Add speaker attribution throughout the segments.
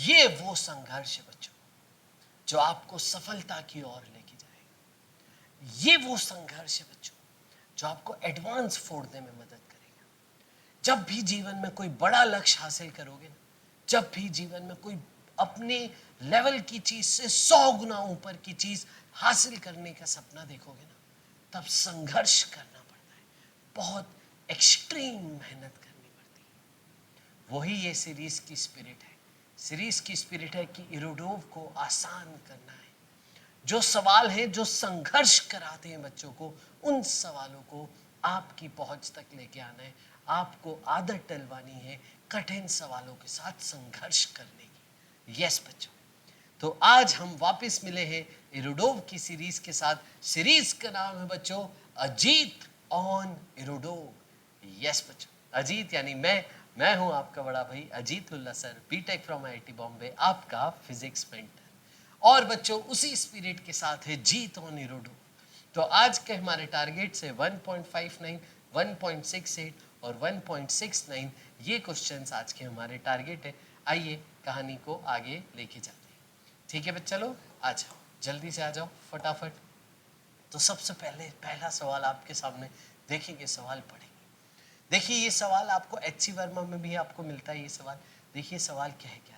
Speaker 1: ये वो संघर्ष है बच्चों जो आपको सफलता की ओर लेके जाएगा। ये वो संघर्ष है बच्चों जो आपको एडवांस फोड़ने में मदद करेगा। जब भी जीवन में कोई बड़ा लक्ष्य हासिल करोगे ना, जब भी जीवन में कोई अपने लेवल की चीज से 100 गुना ऊपर की चीज हासिल करने का सपना देखोगे ना, तब संघर्ष करना पड़ता है, बहुत एक्सट्रीम मेहनत करनी पड़ती है। वही ये सीरीज की स्पिरिट है। सीरीज की स्पिरिट है कि इरोडोव को आसान करना है। जो सवाल है जो संघर्ष कराते हैं बच्चों को, उन सवालों को आपकी पहुंच तक लेके आना है। आपको आदत डलवानी है कठिन सवालों के साथ संघर्ष करने की। यस बच्चों, तो आज हम वापस मिले हैं इरोडोव की सीरीज के साथ। सीरीज का नाम है बच्चों अजीत ऑन इरोडोव। यस बच्चों, अजीत यानी मैं हूं आपका बड़ा भाई Ajit Ulla sir, B Tech from IIT Bombay, आपका फिजिक्स मेंटर। और बच्चों उसी स्पिरिट के साथ है जीत ऑन इरोडो। तो आज के हमारे टारगेट से 1.59, 1.68 और 1.69 ये क्वेश्चंस आज के हमारे टारगेट है। आइए कहानी को आगे लेके जाते हैं। ठीक है बच्चा लोग, आ जाओ, जल्दी से आ जाओ फटाफट। तो सबसे पहले पहला सवाल आपके सामने देखेंगे, सवाल पढ़ेंगे। देखिए ये सवाल आपको एच सी वर्मा में भी आपको मिलता है ये सवाल। देखिए सवाल क्या है, क्या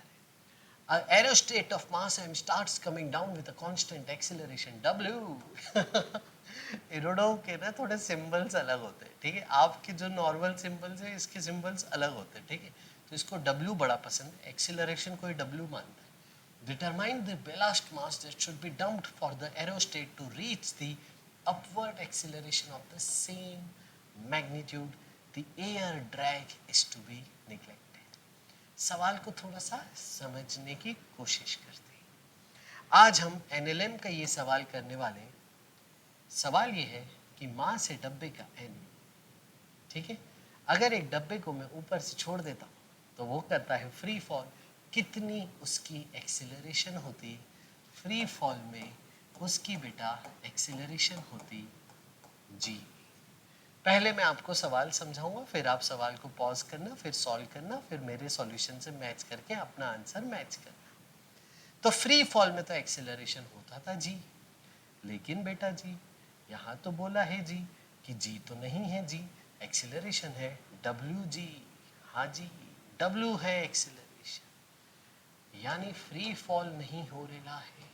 Speaker 1: An aerostate of mass m starts coming down with a constant acceleration w। Irodov के ना थोड़े सिंबल्स अलग होते हैं, ठीक है। आपके जो नॉर्मल सिंबल्स है इसके सिंबल्स अलग होते हैं, ठीक है। तो इसको w बड़ा पसंद है, एक्सीलरेशन को w मानता है। Determine the ballast mass that should be dumped for the aerostate to reach the upward acceleration of the same magnitude. The air drag is to be neglected. सवाल को थोड़ा सा समझने की कोशिश करते हैं। आज हम एनएलएम का ये सवाल करने वाले हैं। सवाल ये है कि मास है डब्बे का एन, ठीक है। अगर एक डब्बे को मैं ऊपर से छोड़ देता हूँ तो वो करता है फ्री फॉल। कितनी उसकी एक्सीलरेशन होती? फ्री फॉल में उसकी बेटा एक्सीलरेशन होती जी। पहले मैं आपको सवाल समझाऊंगा, फिर आप सवाल को पॉज करना, फिर सॉल्व करना, फिर मेरे सॉल्यूशन से मैच करके अपना आंसर मैच करना। तो फ्री फॉल में तो एक्सेलरेशन होता था जी, लेकिन बेटा जी यहाँ तो बोला है जी कि जी तो नहीं है जी, एक्सेलरेशन है डब्ल्यू जी। हाँ जी, डब्ल्यू है एक्सेलरेशन, यानी फ्री फॉल नहीं हो रहा है।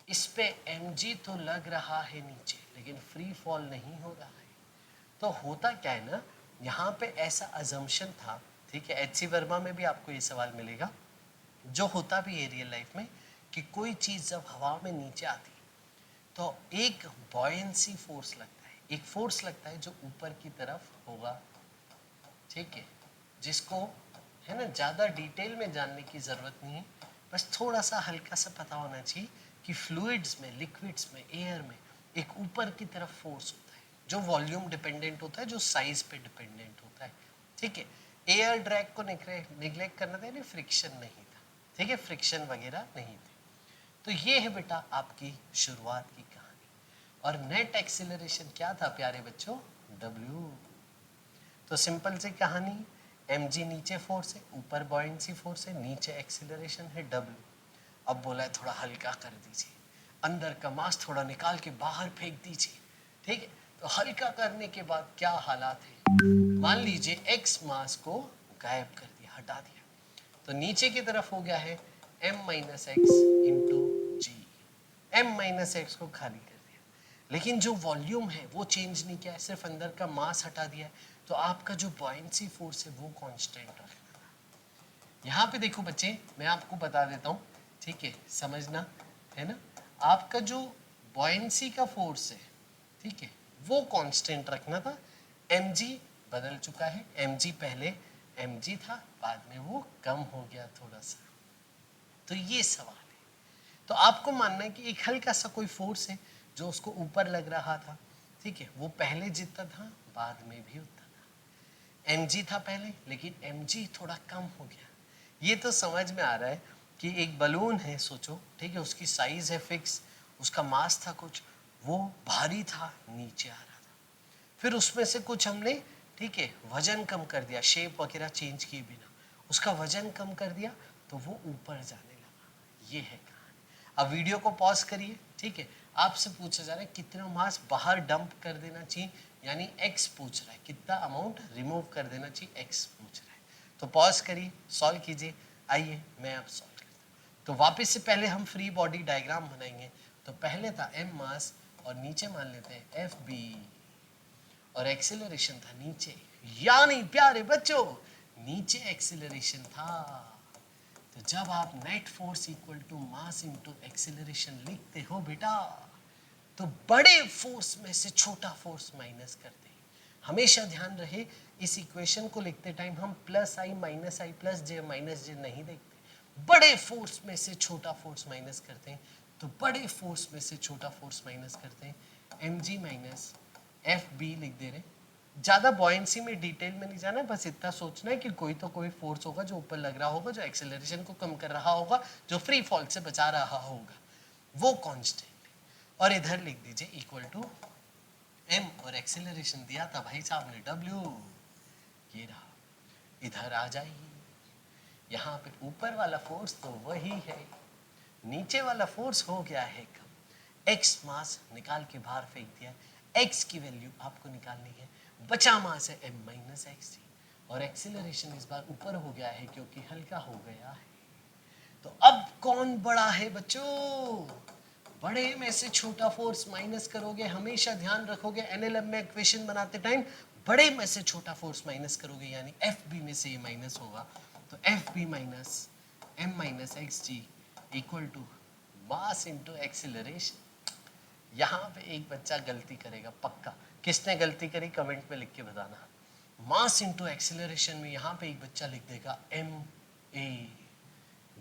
Speaker 1: इस पे mg तो लग रहा है नीचे, लेकिन फ्री फॉल नहीं हो रहा है। तो होता क्या है ना, यहाँ पे ऐसा अजम्पशन था, ठीक है। एच सी वर्मा में भी आपको ये सवाल मिलेगा, जो होता भी है रियल लाइफ में, कि कोई चीज़ जब हवा में नीचे आती है तो एक बॉयंसी फोर्स लगता है, एक फोर्स लगता है जो ऊपर की तरफ होगा, ठीक है। जिसको है ना ज़्यादा डिटेल में जानने की ज़रूरत नहीं है, बस थोड़ा सा हल्का सा पता होना चाहिए कि फ्लूइड्स में, लिक्विड्स में, एयर में एक ऊपर की तरफ फोर्स होता है जो वॉल्यूम डिपेंडेंट होता है, जो साइज पे डिपेंडेंट होता है, ठीक है। एयर ड्रैग को निग्लेक्ट करना था, यानी फ्रिक्शन नहीं था, ठीक है, फ्रिक्शन वगैरह नहीं थे। तो ये है बेटा आपकी शुरुआत की कहानी। और नेट एक्सीलरेशन क्या था प्यारे बच्चों? W। तो सिंपल सी कहानी, mg नीचे फोर्स है, ऊपर बॉयंसी फोर्स है, नीचे एक्सीलरेशन है w। अब बोला है थोड़ा हल्का कर दीजिए, अंदर का मास थोड़ा निकाल के बाहर फेंक दीजिए, ठीक है। तो हल्का करने के बाद क्या हालात है, मान लीजिए x मास को गायब कर दिया, हटा दिया, तो नीचे की तरफ हो गया है m माइनस एक्स इंटू जी। m माइनस एक्स को खाली कर दिया, लेकिन जो वॉल्यूम है वो चेंज नहीं किया है, सिर्फ अंदर का मास हटा दिया है। तो आपका जो बॉयंसी फोर्स है वो कांस्टेंट रखना। यहाँ पे देखो बच्चे, मैं आपको बता देता हूँ, ठीक है, समझना है ना। आपका जो बॉयंसी का फोर्स है, ठीक है, वो कांस्टेंट रखना था। mg बदल चुका है, mg पहले mg था, बाद में वो कम हो गया थोड़ा सा। तो ये सवाल है। तो आपको मानना है कि एक हल्का सा कोई फोर्स है जो उसको ऊपर लग रहा था, ठीक है, वो पहले जितना था बाद में भी उतना था। mg था पहले, लेकिन mg थोड़ा कम हो गया। ये तो समझ में आ रहा है कि एक बलून है, सोचो, ठीक है, उसकी साइज है फिक्स, उसका मास था कुछ, वो भारी था, नीचे आ रहा था। फिर उसमें से कुछ हमने, ठीक है, वजन कम कर दिया, शेप वगैरह चेंज किए बिना उसका वजन कम कर दिया, तो वो ऊपर जाने लगा। ये है कहानी। अब वीडियो को पॉज करिए, ठीक है। आपसे पूछा जा रहा है कितना मास बाहर डंप कर देना चाहिए, यानी x पूछ रहा है, कितना अमाउंट रिमूव कर देना चाहिए, x पूछ रहा है। तो पॉज करिए, सॉल्व कीजिए। आइए मैं अब सॉल्व करता हूँ। तो वापस से पहले हम फ्री बॉडी डायग्राम बनाएंगे। तो पहले था m मास और नीचे मान लेते हैं FB और एक्सेलरेशन था नीचे, यानी प्यारे बच्चों नीचे एक्सेलरेशन था। तो जब आप net force equal to mass into acceleration लिखते हो बेटा, तो बड़े फोर्स में से छोटा फोर्स माइनस करते हैं। हमेशा ध्यान रहे इस इक्वेशन को लिखते टाइम हम प्लस आई माइनस आई प्लस जे माइनस जे नहीं देखते। बड़े फोर्स में से छोटा फोर्स माइनस करते हैं। तो बड़े फोर्स में से छोटा फोर्स माइनस करते हैं, M G minus F B लिख दे रहे। ज्यादा बॉयंसी में डिटेल में नहीं जाना, बस इतना सोचना है कि कोई तो कोई फोर्स होगा जो ऊपर लग रहा होगा, जो एक्सेलरेशन को कम कर रहा होगा, जो फ्री फॉल से बचा रहा होगा, वो कांस्टेंट। और इधर लिख दीजिए इक्वल टू एम, और एक्सेलरेशन दिया था भाई साहब ने डब्ल्यू, ये रहा। इधर आ जाइए, यहाँ पे ऊपर वाला फोर्स तो वही है, नीचे वाला फोर्स हो गया है कम। एक्स मास निकाल के बाहर फेंक दिया, एक्स की वैल्यू आपको निकालनी है, बचा मास है एम माइनस एक्स जी, और एक्सेलरेशन इस बार ऊपर हो गया है क्योंकि हल्का हो गया है। तो अब कौन बड़ा है बच्चों? बड़े में से छोटा फोर्स माइनस करोगे, हमेशा ध्यान रखोगे एनएलएम में इक्वेशन बनाते टाइम बड़े में से छोटा फोर्स माइनस करोगे, यानी एफ बी में से ये माइनस होगा। तो F B minus M minus X G equal to mass into acceleration. यहाँ पे एक बच्चा गलती करेगा पक्का। किसने गलती करी कमेंट में लिख के बताना। मास इंटू एक्सिलरेशन में यहाँ पे एक बच्चा लिख देगा एम ए,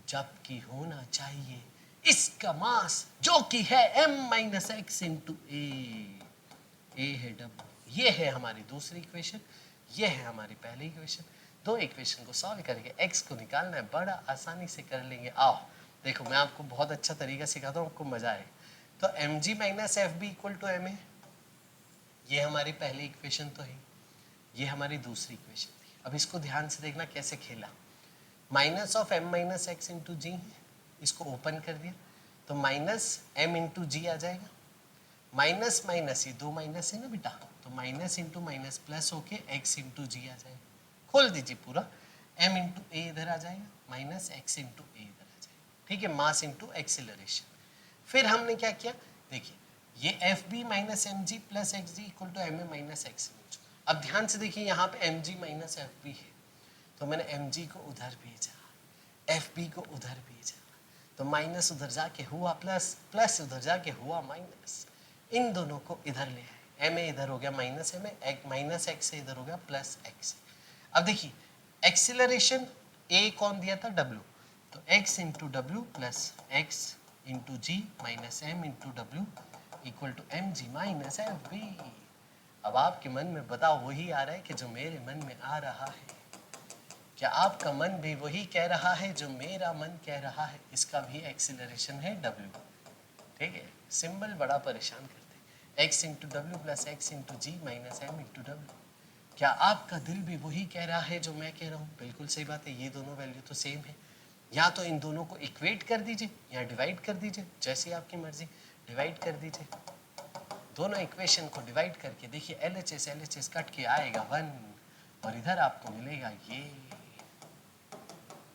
Speaker 1: जबकि होना चाहिए इसका मास जो कि है m माइनस एक्स इंटू ए है डब्ल्यू। ये है हमारी दूसरी इक्वेशन, ये है हमारी पहली इक्वेशन। दो इक्वेशन को सॉल्व करके x को निकालना है, बड़ा आसानी से कर लेंगे। आओ देखो मैं आपको बहुत अच्छा तरीका सिखाता हूँ, आपको मजा आए। तो M G minus F B equal to M A, ये हमारी पहली इक्वेशन तो है, ये हमारी दूसरी इक्वेशन थी। अब इसको ध्यान से देखना कैसे खेला। Minus of M minus X into G, इसको ओपन कर दिया तो माइनस एम इंटू जी आ जाएगा। माइनस माइनस, ये दो माइनस है ना बेटा, तो माइनस इंटू माइनस प्लस होके एक्स इंटू जी आ जाएगा। खोल दीजिए पूरा, एम इंटू ए इधर आ जाएगा, माइनस एक्स इंटू ए इधर आ जाएगा। ठीक है, मास इंटू एक्सिलरेशन। फिर हमने क्या किया, देखिए ये F B minus M G plus X G equal to M A minus X. अब ध्यान से देखिए यहाँ पे M G minus F B है, तो मैंने एम जी को उधर भेजा, एफ बी को उधर भेजा, तो माइनस उधर जाके हुआ प्लस, प्लस उधर जाके हुआ माइनस। इन दोनों को इधर ले आए, एम ए इधर हो गया minus M A, minus X से इधर हो गया प्लस एक्स। अब देखिए एक्सिलरेशन ए कौन दिया था, डब्ल्यू, तो X into W plus X into G minus M into W equal to M G minus F B. अब आपके मन में बताओ वही आ रहा है कि जो मेरे मन में आ रहा है? क्या आपका मन भी वही कह रहा है जो मेरा मन कह रहा है? इसका भी एक्सिलरेशन है डब्ल्यू। ठीक है, सिंबल बड़ा परेशान करते हैं, X into W plus X into G minus M into W. क्या आपका दिल भी वही कह रहा है जो मैं कह रहा हूँ? बिल्कुल सही बात है, ये दोनों वैल्यू तो सेम है। या तो इन दोनों को इक्वेट कर दीजिए या डिवाइड कर दीजिए, जैसी आपकी मर्जी, डिवाइड कर दीजिए। दोनों इक्वेशन को डिवाइड करके देखिए एल एच एस कट के आएगा 1, और इधर आपको मिलेगा ये।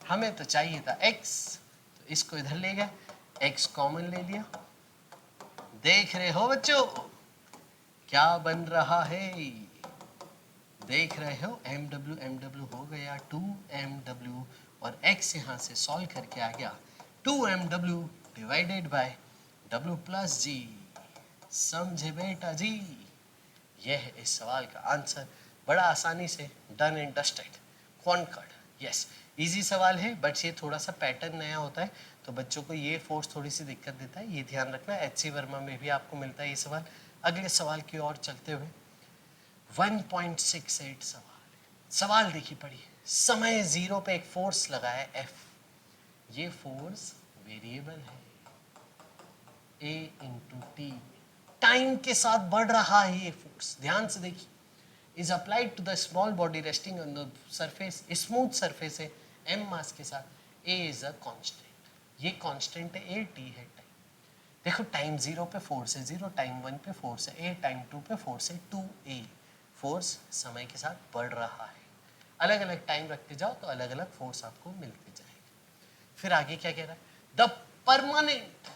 Speaker 1: हमें तो चाहिए था x, तो इसको इधर ले गए, x कॉमन ले लिया। देख रहे हो बच्चों क्या बन रहा है? देख रहे हो एम डब्ल्यू हो गया 2mw, और x यहाँ से सॉल्व करके आ गया 2mw divided by w plus G. समझे बेटा जी? यह है इस सवाल का आंसर, बड़ा आसानी से done and dusted, conquered. Yes, easy सवाल है, बट ये थोड़ा सा पैटर्न नया होता है तो बच्चों को ये फोर्स थोड़ी सी दिक्कत देता है, ये ध्यान रखना। एच.सी. वर्मा में भी आपको मिलता है ये सवाल। अगले सवाल की ओर चलते हुए 1.68 सवाल देखिए, पढ़िए। समय 0 पे एक फोर्स लगा है F, ये फोर्स वेरिएबल है A इंटू टी, टाइम के साथ बढ़ रहा है ये फोर्स। ध्यान से देखिए, is applied to the small body resting on the surface, smooth surface है m मास के साथ, ए इज अ कांस्टेंट, ये कांस्टेंट है ए, टी है टाइम। देखो टाइम 0 पे फोर्स है 0, टाइम 1 पे फोर्स है ए, टाइम 2 पे फोर्स है 2a। फोर्स समय के साथ बढ़ रहा है, अलग अलग टाइम रखते जाओ तो अलग अलग फोर्स आपको मिलते जाएगा। फिर आगे क्या कह रहा है, the permanent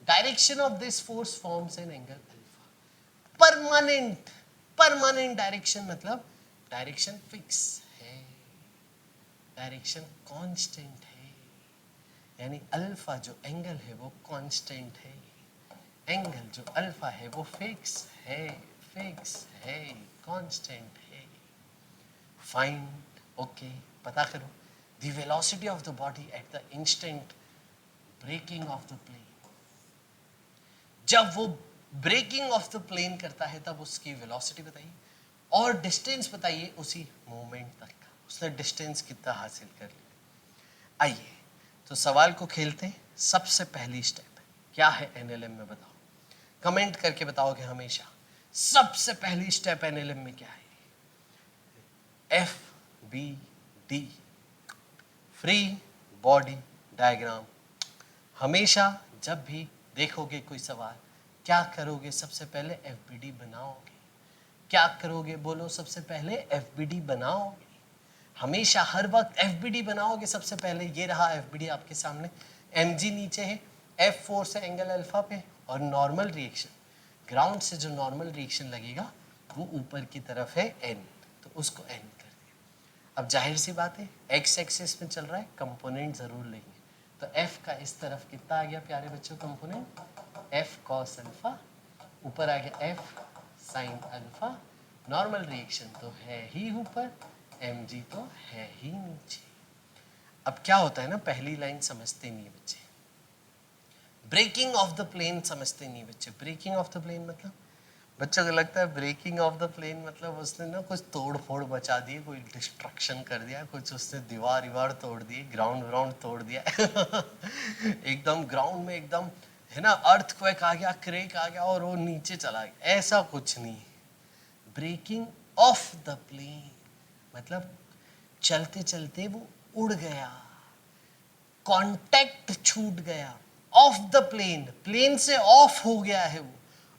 Speaker 1: direction of this force forms an angle alpha. Permanent, permanent direction मतलब डायरेक्शन फिक्स है, डायरेक्शन कांस्टेंट है, यानी अल्फा जो एंगल है वो कांस्टेंट है, एंगल जो अल्फा है वो फिक्स है, फिक्स है, कांस्टेंट है। फाइंड, ओके, पता करो the velocity of the body at the instant breaking of the plane. जब वो ब्रेकिंग ऑफ द प्लेन करता है तब उसकी वेलोसिटी बताइए और डिस्टेंस बताइए उसी मोमेंट तक का, उसने डिस्टेंस कितना हासिल कर लिया। आइए तो सवाल को खेलते हैं। सबसे पहली स्टेप क्या है एनएलएम में, बताओ, कमेंट करके बताओगे हमेशा। सबसे पहली स्टेप एनएलएम में क्या है, F B D, free body diagram. हमेशा जब भी देखोगे कोई सवाल क्या करोगे, सबसे पहले एफबीडी बनाओगे। क्या करोगे बोलो, सबसे पहले एफबीडी बनाओगे। हमेशा हर वक्त एफबीडी बनाओगे सबसे पहले। ये रहा एफबीडी आपके सामने, एमजी नीचे है, एफ फोर्स है एंगल अल्फा पे, और नॉर्मल रिएक्शन ग्राउंड से जो नॉर्मल रिएक्शन लगेगा वो ऊपर की तरफ है एन, तो उसको एन कर दिया। अब जाहिर सी बात है एक्स एक्सिस में चल रहा है, कंपोनेंट जरूर लेंगे, तो एफ का इस तरफ कितना आ गया प्यारे बच्चों कंपोनेंट, एफ कॉस अल्फा, ऊपर आ गया F sine alpha, normal reaction तो है ही ऊपर, एम जी तो है ही नीचे। अब क्या होता है ना, पहली लाइन समझते नहीं बच्चे, ब्रेकिंग ऑफ द प्लेन समझते नहीं बच्चे। ब्रेकिंग ऑफ द प्लेन मतलब बच्चों को लगता है ब्रेकिंग ऑफ द प्लेन मतलब उसने ना कुछ तोड़ फोड़ मचा दिए, कोई डिस्ट्रक्शन कर दिया, कुछ उसने दीवार विवार तोड़ दी, ग्राउंड व्राउंड तोड़ दिया एकदम ग्राउंड में एकदम है ना अर्थक्वेक आ गया, क्रेक आ गया और वो नीचे चला गया, ऐसा कुछ नहीं। ब्रेकिंग ऑफ द प्लेन मतलब चलते चलते वो उड़ गया, कांटेक्ट छूट गया, ऑफ द प्लेन, प्लेन से ऑफ हो गया है वो,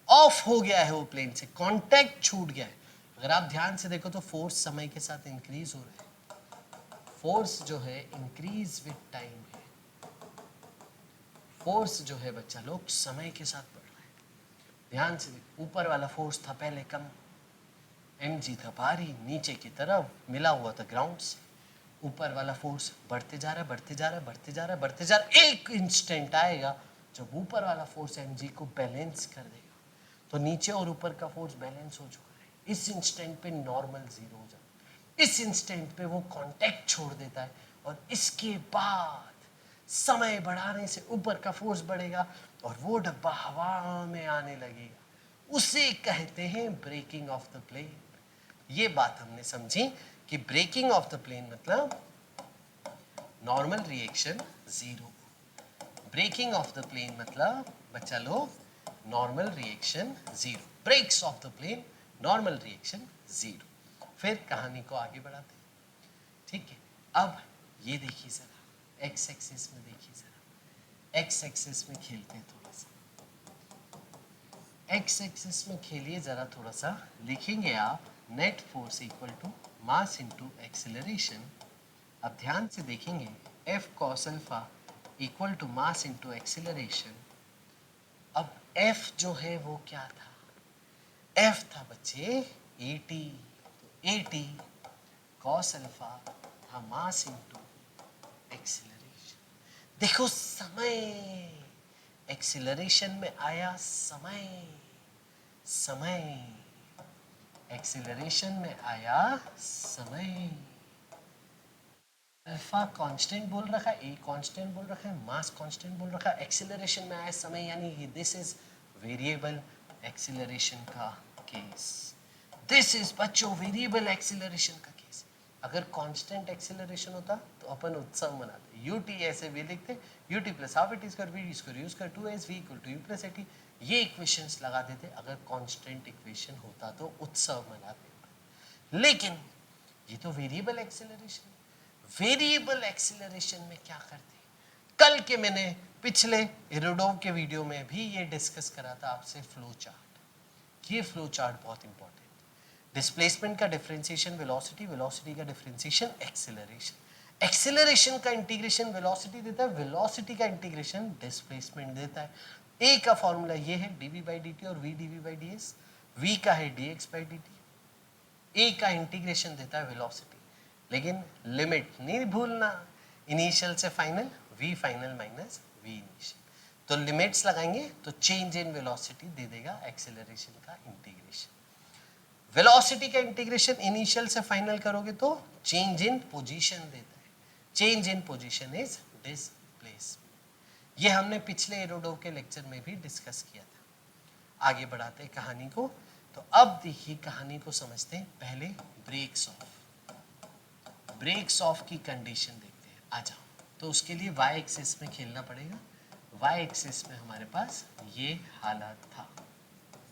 Speaker 1: ऑफ हो गया है वो प्लेन से, कांटेक्ट छूट गया है। अगर आप ध्यान से देखो तो फोर्स समय के साथ इंक्रीज हो रहा है, फोर्स जो है इंक्रीज विद टाइम है, फोर्स जो है बच्चा लोग समय के साथ बढ़ रहा है। ध्यान से देखो, ऊपर वाला फोर्स था पहले कम, mg था भारी, नीचे की तरफ मिला हुआ था ग्राउंड से, ऊपर वाला फोर्स बढ़ते जा रहा है, बढ़ते जा रहा है, बढ़ते जा रहा है, बढ़ते जा रहा है। एक इंस्टेंट आएगा जब ऊपर वाला फोर्स mg को बैलेंस कर देगा, तो नीचे और ऊपर का फोर्स बैलेंस हो चुका है। इस इंस्टेंट पे नॉर्मल जीरो हो जाता है, इस इंस्टेंट पे वो कांटेक्ट छोड़ देता है, और इसके बाद समय बढ़ाने से ऊपर का फोर्स बढ़ेगा और वो डब्बा हवा में आने लगेगा, उसे कहते हैं ब्रेकिंग ऑफ द प्लेन। ये बात हमने समझी कि ब्रेकिंग ऑफ द प्लेन मतलब normal reaction zero, breaking of the plane मतलब बच्चा लोग normal reaction zero, breaks of the plane normal reaction zero. फिर कहानी को आगे बढ़ाते हैं, ठीक है। अब ये देखिए जरा, एक्स एक्सिस में देखिए जरा, एक्स एक्सिस में खेलते हैं थोड़ा सा, एक्स एक्सिस में खेलिए जरा थोड़ा सा। लिखेंगे आप net force equal to mass into acceleration. अब ध्यान से देखेंगे F cos alpha equal to mass into acceleration. अब एफ जो है वो क्या था, एफ था बच्चे एटी, तो एटी कॉस अल्फा था मास इनटू एक्सेलरेशन। देखो समय एक्सेलरेशन में आया, समय समय एक्सेलरेशन में आया समय। अल्फा कांस्टेंट बोल रखा है, ए कांस्टेंट बोल रखा है, मास कांस्टेंट बोल रखा है, एक्सेलरेशन में आया समय, यानी दिस इज वेरिएबल एक्सेलरेशन का केस, दिस इज बच्चों वेरिएबल एक्सेलरेशन का केस। अगर कांस्टेंट एक्सेलरेशन होता तो अपन उत्सव मनाते, यू टी ऐसे भी लिखते, U T plus half it square V square U square 2s v equal to U plus A T, ये इक्वेशंस लगा देते। अगर कांस्टेंट इक्वेशन होता तो उत्सव मनाते, लेकिन ये तो वेरिएबल एक्सेलरेशन, वेरिएबल एक्सीलरेशन में क्या करते हैं, कल के मैंने पिछले एरोडोव के वीडियो में भी ये डिस्कस करा था आपसे, फ्लो चार्ट। ये फ्लो चार्ट बहुत इंपॉर्टेंट, डिस्प्लेसमेंट का डिफरेंशिएशन वेलोसिटी, वेलोसिटी का डिफरेंशिएशन एक्सीलरेशन, एक्सीलरेशन का इंटीग्रेशन वेलोसिटी देता है, वेलोसिटी का इंटीग्रेशन डिस्प्लेसमेंट देता है। ए का फॉर्मूला ये है dv by dt और v dv by ds, v का है dx by dt, ए का इंटीग्रेशन देता है वेलोसिटी, लेकिन लिमिट नहीं भूलना, इनिशियल से final, v final minus v initial. तो लिमिट्स लगाएंगे तो चेंज इन वेलोसिटी दे देगा एक्सेलरेशन का इंटीग्रेशन। वेलोसिटी का इंटीग्रेशन इनिशियल से फाइनल करोगे तो चेंज इन पोजीशन देता है, change in position is displacement. ये हमने पिछले एरोडोव के लेक्चर में भी डिस्कस किया था। आगे बढ़ाते हैं कहानी को। तो अब देखिए कहानी को समझते हैं, पहले ब्रेक्स ऑफ, ब्रेक्स ऑफ की कंडीशन देखते हैं। आ जाओ, तो उसके लिए y एक्सिस में खेलना पड़ेगा। y एक्सिस में हमारे पास ये हालत था,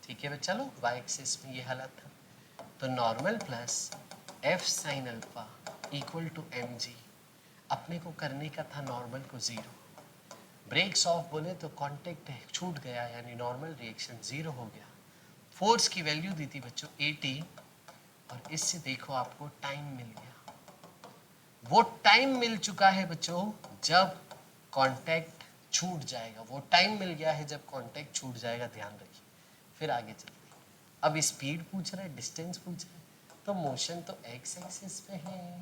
Speaker 1: ठीक है बच्चा लोग, y एक्सिस में ये हालत था। तो normal plus F sine alpha equal to M G, अपने को करने का था नॉर्मल को जीरो, ब्रेक्स ऑफ बोले तो कांटेक्ट छूट गया, यानी नॉर्मल रिएक्शन जीरो हो गया। फोर्स की वैल्यू दी थी बच्चों 80, और इससे देखो आपको टाइम मिल गया। वो टाइम मिल चुका है बच्चों जब कांटेक्ट छूट जाएगा, वो टाइम मिल गया है जब कांटेक्ट छूट जाएगा, ध्यान रखिए। फिर आगे चलते हैं, अब स्पीड पूछ रहा है, डिस्टेंस पूछ रहा है, तो मोशन तो एक्स एक्सिस पे है,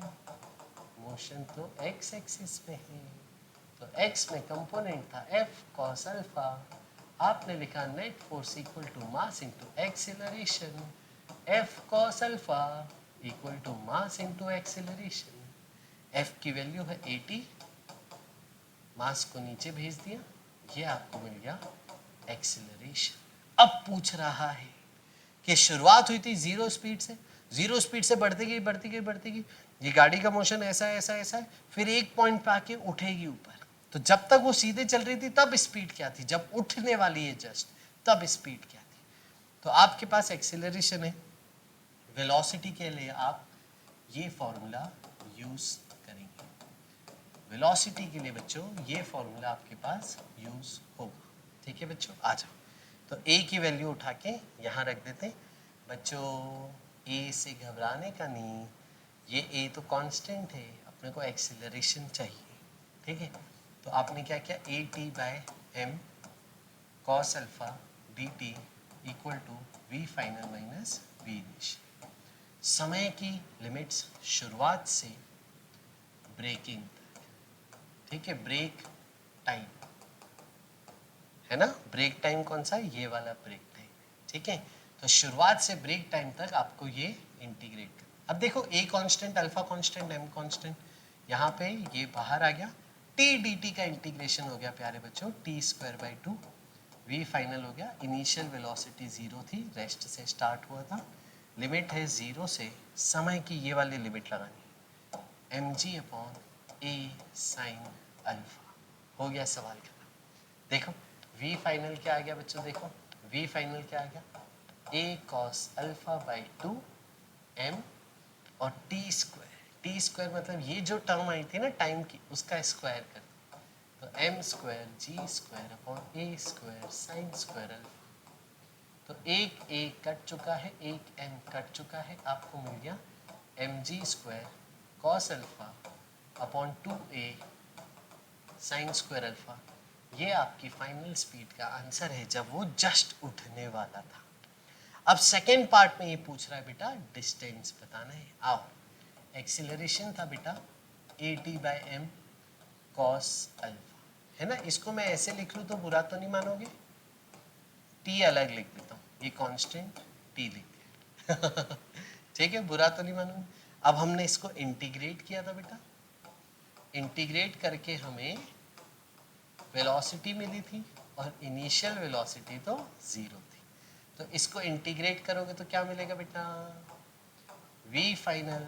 Speaker 1: मोशन तो एक्स एक्सिस पे है। तो एक्स में कंपोनेंट था एफ कॉस अल्फा, आपने लिखा net force equal to mass into acceleration, F cos alpha equal to mass into acceleration. एफ की वैल्यू है 80, मास को नीचे भेज दिया, ये आपको मिल गया एक्सीलरेशन। अब पूछ रहा है कि शुरुआत हुई थी जीरो स्पीड से, जीरो स्पीड से बढ़ती गई बढ़ती गई बढ़ती गई, ये गाड़ी का मोशन ऐसा है ऐसा ऐसा है, फिर एक पॉइंट पे आके उठेगी ऊपर। तो जब तक वो सीधे चल रही थी तब स्पीड क्या थी, जब उठने वाली है जस्ट तब स्पीड क्या थी। तो आपके पास एक्सीलरेशन है, वेलोसिटी के लिए आप ये फॉर्मूला यूज करेंगे, वेलोसिटी के लिए बच्चों ये फॉर्मूला आपके पास यूज होगा, ठीक है बच्चों। आ जाओ, तो a की वैल्यू उठा के यहाँ रख देते हैं बच्चों, a से घबराने का नहीं, ये a तो कांस्टेंट है, अपने को एक्सीलरेशन चाहिए, ठीक है। तो आपने क्या किया, A T by M cos alpha D T equal to V final minus V initial. समय की लिमिट्स शुरुआत से ब्रेकिंग तक, ठीक है, ब्रेक टाइम है ना, ब्रेक टाइम कौन सा है, ये वाला ब्रेक टाइम, ठीक है। तो शुरुआत से ब्रेक टाइम तक आपको ये इंटीग्रेट कर। अब देखो a constant, alpha constant, m constant, यहाँ पे ये बाहर आ गया, टी डी टी का इंटीग्रेशन हो गया प्यारे बच्चों, t square by 2, v final हो गया। इनिशियल वेलोसिटी जीरो थी, रेस्ट से स्टार्ट हुआ था, लिमिट है जीरो से, समय की ये वाली लिमिट लगानी, एम जी अपॉन ए साइन अल्फा, हो गया सवाल खत्म। देखो v फाइनल क्या आ गया बच्चों, देखो v फाइनल क्या आ गया, a cos alpha by 2 m और t स्क्वायर, t स्क्वायर मतलब ये जो टर्म आई थी ना टाइम की, उसका स्क्वायर कर, तो m square g square upon a square sine square alpha. तो एक a कट चुका है, एक m कट चुका है, आपको मिल गया mg square cos alpha upon 2a sine square alpha. ये आपकी फाइनल स्पीड का आंसर है जब वो जस्ट उठने वाला था। अब सेकेंड पार्ट में ये पूछ रहा है बेटा डिस्टेंस बताना है। आओ, एक्सीलरेशन था बेटा a t by m cos alpha, है ना, इसको मैं ऐसे लिख लूँ तो बुरा तो नहीं मानोगे, टी अलग लिख देता हूँ, ये कांस्टेंट टी लिख दिया ठीक है, बुरा तो नहीं मानोगे। अब हमने इसको इंटीग्रेट किया था बेटा, इंटीग्रेट करके हमें वेलोसिटी मिली थी, और इनिशियल वेलोसिटी तो जीरो थी। तो इसको इंटीग्रेट करोगे तो क्या मिलेगा बेटा, v फाइनल,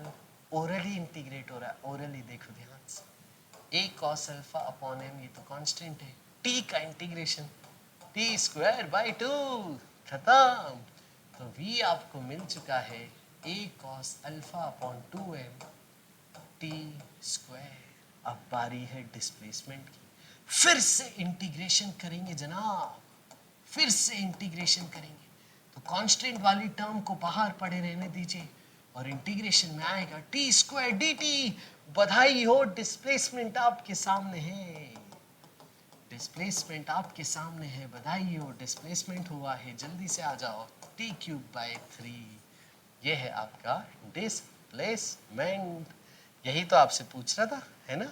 Speaker 1: ओरली इंटीग्रेट हो रहा है, ओरली देखो ध्यान से, a cos alpha upon m, ये तो कांस्टेंट है, t का इंटीग्रेशन t स्क्वायर बाई 2, खत्म। तो v आपको मिल चुका है a cos alpha upon 2m T square. अब बारी है डिस्प्लेसमेंट की, फिर से इंटीग्रेशन करेंगे जनाब, फिर से इंटीग्रेशन करेंगे। तो कांस्टेंट वाली टर्म को बाहर पड़े रहने दीजिए और इंटीग्रेशन में आएगा टी स्क्वायर डी टी। बधाई हो, डिस्प्लेसमेंट आपके सामने है, डिस्प्लेसमेंट आपके सामने है, बधाई हो, डिस्प्लेसमेंट हुआ है, जल्दी से आ जाओ। टी क्यूब बाई 3, ये है आपका डिस्प्लेसमेंट। यही तो आपसे पूछ रहा था, है ना,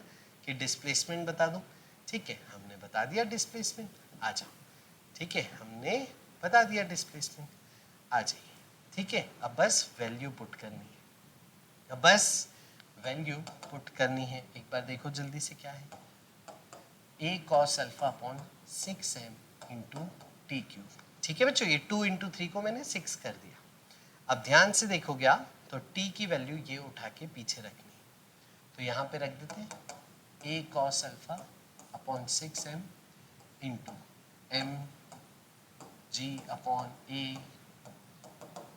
Speaker 1: कि डिस्प्लेसमेंट बता दो। ठीक है, हमने बता दिया डिस्प्लेसमेंट, आ जाओ। ठीक है, हमने बता दिया डिस्प्लेसमेंट, आ जाइए। ठीक है, अब बस वैल्यू पुट करनी है, अब बस वैल्यू पुट करनी है। एक बार देखो जल्दी से क्या है, a cos alpha upon 6m into T cube. ठीक है बच्चों, ये 2 इंटू 3 को मैंने 6 कर दिया। अब ध्यान से देखोगे आप तो t की वैल्यू ये उठा के पीछे रखनी है, तो यहाँ पे रख देते हैं a cos alpha upon 6m into m g upon a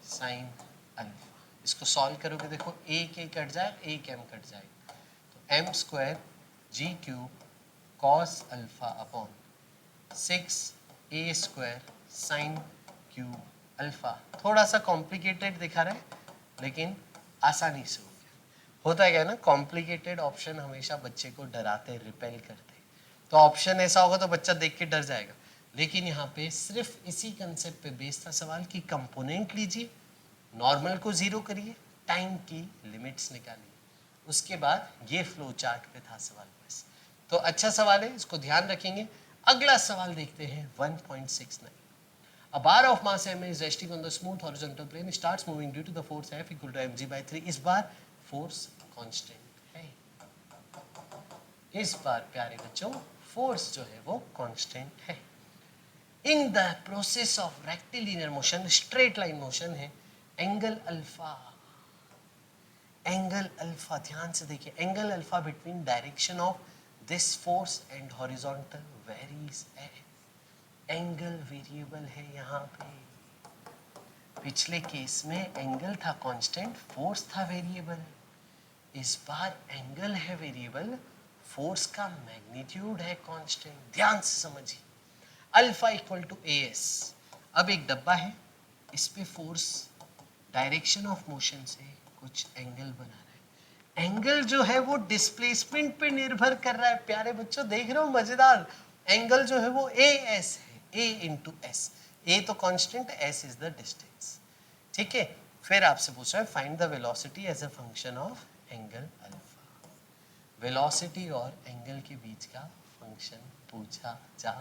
Speaker 1: sine alpha. इसको सॉल्व करोगे, देखो a के कट जाए, एक m कट जाएगा, तो m square g cube cos alpha upon 6 a square sine cube alpha. थोड़ा सा कॉम्प्लिकेटेड दिखा रहा है, लेकिन आसानी से हो गया। होता है क्या ना, कॉम्प्लिकेटेड ऑप्शन हमेशा बच्चे को डराते, रिपेल करते। तो ऑप्शन ऐसा होगा तो बच्चा देख के डर जाएगा, लेकिन यहाँ पे सिर्फ इसी कंसेप्ट पे बेस्ड था सवाल कि कंपोनेंट लीजिए, नॉर्मल को जीरो करिए, टाइम की लिमिट्स निकालिए, उसके बाद ये फ्लो चार्ट पे था सवाल बस। तो अच्छा सवाल है, इसको ध्यान रखेंगे। अगला सवाल देखते हैं 1.69। A bar of mass m is resting on the smooth horizontal plane, starts moving due to the force F equal to mg by 3। इस बार फोर्स कांस्टेंट है, इस बार प्यारे बच्चों फोर्स जो है वो कांस्टेंट है। In the process of rectilinear motion, straight line motion है, एंगल अल्फा, एंगल अल्फा ध्यान से देखिए, angle alpha between direction of this force and horizontal varies है। एंगल वेरिएबल है यहाँ पे, पिछले केस में एंगल था कांस्टेंट, फोर्स था वेरिएबल। इस बार एंगल है वेरिएबल, फोर्स का मैग्नीट्यूड है कांस्टेंट। ध्यान से समझिए, alpha equal to a s. अब एक डब्बा है, इस पे फोर्स डायरेक्शन ऑफ मोशन से कुछ एंगल बना रहा है। एंगल जो है वो डिस्प्लेसमेंट पे निर्भर कर रहा है प्यारे बच्चों, देख रहे हो मजेदार। एंगल जो है वो ए एस है, ए इंटू एस। ए तो constant, S is the distance. ठीक है, फिर आपसे पूछ रहा है find the velocity as a function of angle alpha. Velocity और एंगल के बीच का फंक्शन पूछा जा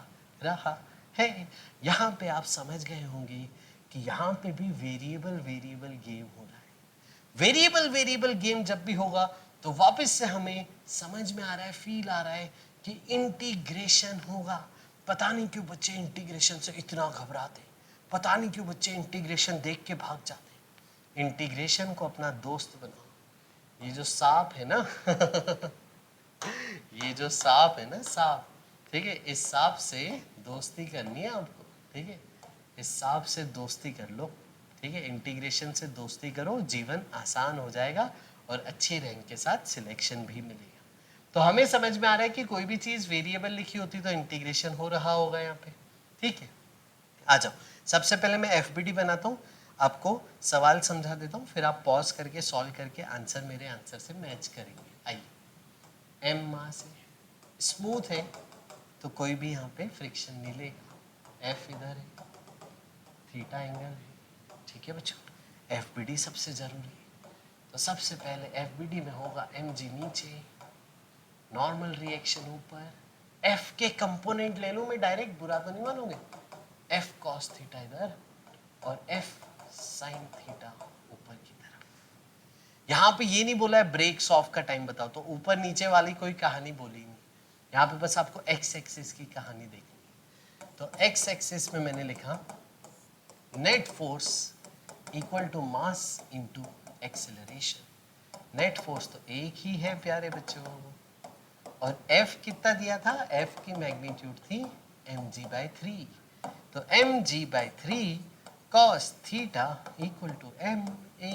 Speaker 1: रहा है। यहाँ पे आप समझ गए होंगे कि यहाँ पे भी वेरिएबल वेरिएबल गेम हो रहा है। वेरिएबल वेरिएबल गेम जब भी होगा तो वापस से हमें समझ में आ रहा है, फील आ रहा है कि इंटीग्रेशन होगा। पता नहीं क्यों बच्चे इंटीग्रेशन से इतना घबराते, पता नहीं क्यों बच्चे इंटीग्रेशन देख के भाग जाते। इंटीग्रेशन को अपना दोस्त बनाओ। ये जो सांप है ना ये जो सांप है ना, सांप, ठीक है, इस सांप से दोस्ती करनी है आपको। ठीक है, इस सांप से दोस्ती कर लो। ठीक है, इंटीग्रेशन से दोस्ती करो, जीवन आसान हो जाएगा और अच्छी रैंक के साथ सिलेक्शन भी मिलेगा। तो हमें समझ में आ रहा है कि कोई भी चीज वेरिएबल लिखी होती तो इंटीग्रेशन हो रहा होगा यहाँ पे। ठीक है, आ जाओ। सबसे पहले मैं एफबीडी बनाता हूँ, आपको सवाल समझा देता हूँ, फिर आप पॉज करके सॉल्व करके आंसर मेरे आंसर से मैच करेंगे। आइए, एम मास है, स्मूथ है, तो कोई भी यहाँ पे फ्रिक्शन नहीं लेगा। एफ इधर है, थीटा एंगल है। ठीक है बच्चों, एफबीडी सबसे जरूरी है। तो सबसे पहले एफबीडी में होगा एम जी नीचे, नॉर्मल रिएक्शन ऊपर, एफ के कंपोनेंट ले लूँ मैं डायरेक्ट, बुरा तो नहीं मानोगे। एफ कॉस थीटा इधर और एफ साइन थीटा ऊपर की तरफ। यहाँ पे ये नहीं बोला है ब्रेक्स ऑफ का टाइम बताओ, तो ऊपर नीचे वाली कोई कहानी बोली नहीं। यहाँ पे बस आपको एक्स एक्सिस की कहानी देखनी। तो एक्स एक्सिस में मैंने लिखा net force equal to mass into acceleration. Net force तो एक ही है प्यारे बच्चों, और F कितना दिया था, F की मैग्नीट्यूड थी mg/3। तो mg/3 cos theta equal to ma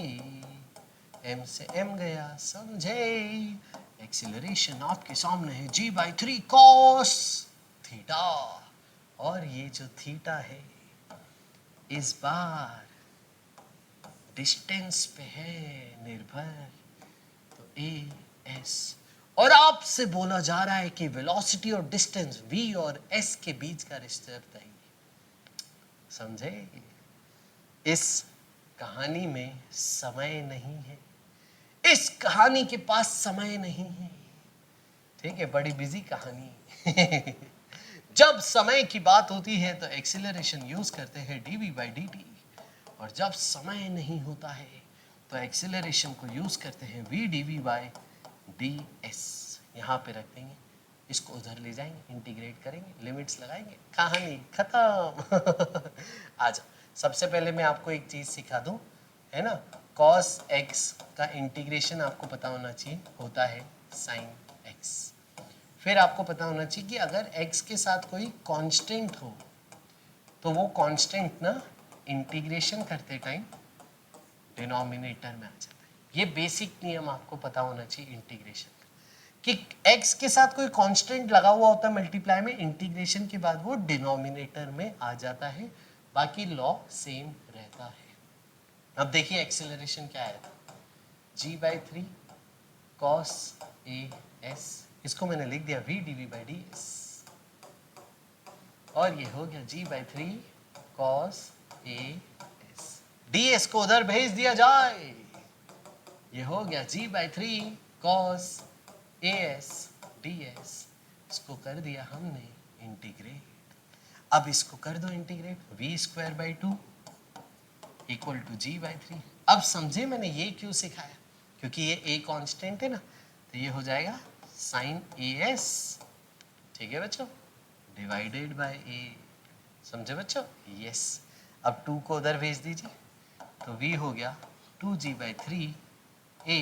Speaker 1: m से m गया, समझे? एक्सीलरेशन आपके सामने है g/3 cos थीटा, और ये जो थीटा है इस बार डिस्टेंस पे है निर्भर, तो ए एस, और आपसे बोला जा रहा है कि वेलोसिटी और डिस्टेंस v और s के बीच का रिश्ता बताइए, समझे? इस कहानी में समय नहीं है, इस कहानी के पास समय नहीं है, ठीक है? बड़ी बिजी कहानी जब समय की बात होती है तो एक्सीलरेशन यूज करते हैं dv/dt, और जब समय नहीं होता है तो एक्सीलरेशन को यूज करते हैं v dv/ds। यहाँ पे रख देंगे, इसको उधर ले जाएंगे, इंटीग्रेट करेंगे, लिमिट्स लगाएंगे, कहानी खत्म आ जाओ। सबसे पहले मैं आपको एक चीज सिखा दूं, है ना? cos x का इंटीग्रेशन आपको पता होना चाहिए होता है sin x। फिर आपको पता होना चाहिए कि अगर x के साथ कोई कांस्टेंट हो तो वो कांस्टेंट ना इंटीग्रेशन करते टाइम डिनोमिनेटर में आ जाता है। ये बेसिक नियम आपको पता होना चाहिए इंटीग्रेशन का, कि x के साथ कोई कांस्टेंट लगा हुआ होता है मल्टीप्लाई में, इंटीग्रेशन के बाद वो डिनोमिनेटर में आ जाता है, बाकी लॉ सेम रहता है। अब देखिए एक्सेलरेशन क्या आया था, g/3 cos as, इसको मैंने लिख दिया v dv/ds, और ये हो गया g/3 cos as, ds को उधर भेज दिया जाए, ये हो गया g/3 cos as ds, इसको कर दिया हमने इंटीग्रेट। अब इसको कर दो integrate, v²/2 equal to g/3। अब समझे मैंने ये क्यों सिखाया, क्योंकि ये a कांस्टेंट है ना, तो ये हो जाएगा sin as, ठीक है बच्चों, डिवाइडेड बाय a, समझे बच्चों? यस। अब 2 को उधर भेज दीजिए, तो v हो गया 2g/3 a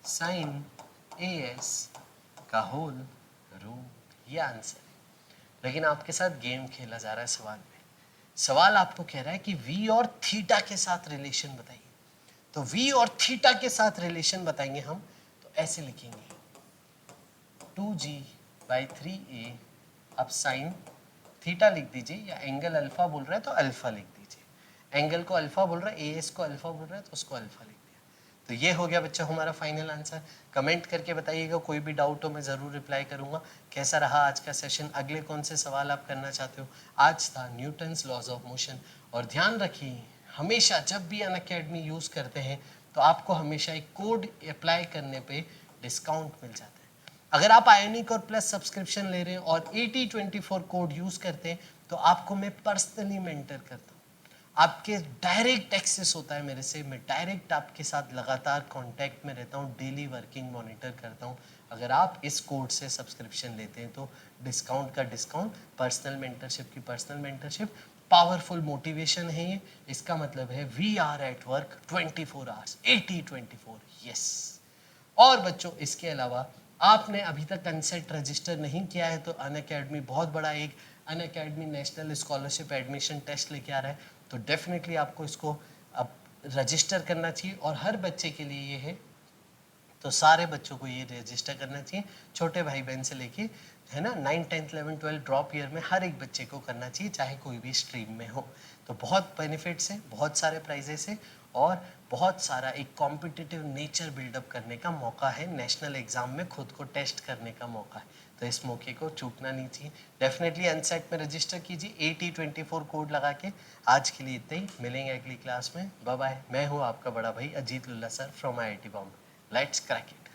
Speaker 1: sin as का होल रूट, ये आंसर है। लेकिन आपके साथ गेम खेला जा रहा है सवाल में। सवाल आपको कह रहा है कि v और थीटा के साथ रिलेशन बताइए, तो v और थीटा के साथ रिलेशन बताएंगे हम, तो ऐसे लिखेंगे 2g/3a, अब साइन थीटा लिख दीजिए, या एंगल अल्फा बोल रहा है तो अल्फा लिख दीजिए, एंगल को अल्फा बोल रहा है, as को अल्फा बोल रहा है तो उसको अल्फा लिख दिया। तो ये हो गया बच्चा हमारा फाइनल आंसर। कमेंट करके बताइएगा, कोई भी डाउट हो मैं ज़रूर रिप्लाई करूंगा। कैसा रहा आज का सेशन, अगले कौन से सवाल आप करना चाहते हो? आज था न्यूटन्स लॉज ऑफ मोशन। और ध्यान रखिए, हमेशा जब भी अनअकैडमी यूज़ करते हैं तो आपको हमेशा एक कोड अप्लाई करने पे डिस्काउंट मिल जाता है। अगर आप आयोनिक और प्लस सब्सक्रिप्शन ले रहे हैं और 8024 कोड यूज़ करते हैं तो आपको मैं पर्सनली मेंटर करता हूँ, आपके डायरेक्ट एक्सेस होता है मेरे से, मैं डायरेक्ट आपके साथ लगातार कांटेक्ट में रहता हूँ, डेली वर्किंग मॉनिटर करता हूँ। अगर आप इस कोड से सब्सक्रिप्शन लेते हैं तो डिस्काउंट का डिस्काउंट, पर्सनल मेंटरशिप की पर्सनल मेंटरशिप, पावरफुल मोटिवेशन है ये। इसका मतलब है we are at work 24 hours 80/24, yes. और बच्चों इसके अलावा आपने अभी तक अनसेट रजिस्टर नहीं किया है तो अनअकैडमी बहुत बड़ा एक Unacademy national scholarship admission test लेके आ रहा है, तो डेफिनेटली आपको इसको अब रजिस्टर करना चाहिए, और हर बच्चे के लिए ये है, तो सारे बच्चों को ये रजिस्टर करना चाहिए, छोटे भाई बहन से लेके, है ना, 9, 10, 11, 12 ड्रॉप ईयर में हर एक बच्चे को करना चाहिए, चाहे कोई भी स्ट्रीम में हो। तो बहुत बेनिफिट्स है, बहुत सारे प्राइजेस है, और बहुत सारा एक कॉम्पिटिटिव नेचर बिल्डअप करने का मौका है, नेशनल एग्जाम में खुद को टेस्ट करने का मौका है, तो इस मौके को चूकना नहीं चाहिए। डेफिनेटली अनसेट में रजिस्टर कीजिए 8024 कोड लगा के। आज के लिए इतना ही, मिलेंगे अगली क्लास में, बाय बाय। मैं हूँ आपका बड़ा भाई Ajit Lulla sir from IIT Bombay. Let's crack it.